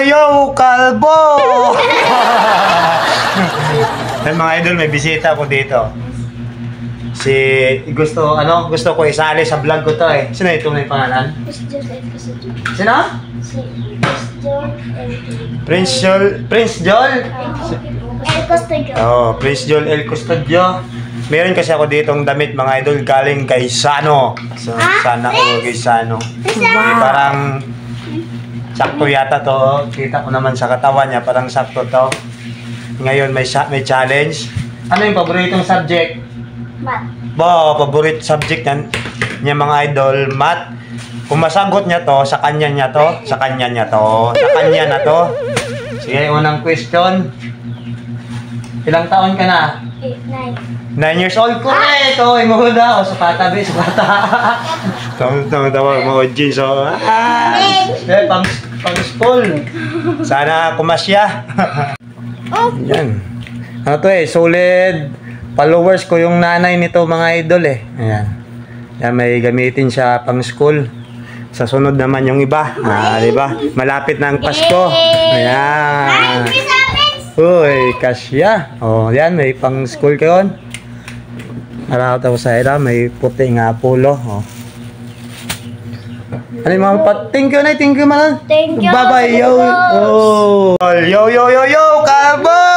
yo, kalbo! Hey, mga idol, may bisita ko dito. Gusto ko isali sa vlog ko to eh. Sino ito may pangalan? Sino? Prince Joel El Custodio. Oh, Prince Joel El Custodio. Meron kasi ako ditong damit mga idol galing kay Sano. So, Sana o kay Sano. Parang sakto yata to. Kita ko naman sa katawan niya, parang sakto to. Ngayon may challenge. Ano yung paboritong subject? Math. Paborito subject niya mga idol, math. Kung masagot niya to, sa kanya na to. Sige, unang question. Ilang taon ka na? 9 years old. Correct! Oh, imuhuda. O, sukata, be. Sukata. Tama mga jeans. Pang school. Sana kumasya. Yan. Ano to eh, solid followers ko yung nanay nito mga idol eh. Ayan. Yan, may gamitin siya pang school. Sa sunod naman yung iba. Diba? Malapit na ang Pasko. Ayan. Uy, kasya. Oh, yan, may pang school kayon. Araw tapos sa ira, may puti nga pulo. Oh. Ano yung mga thank you, man. Thank you. Bye-bye, yo. Oh. Yo, kalbo!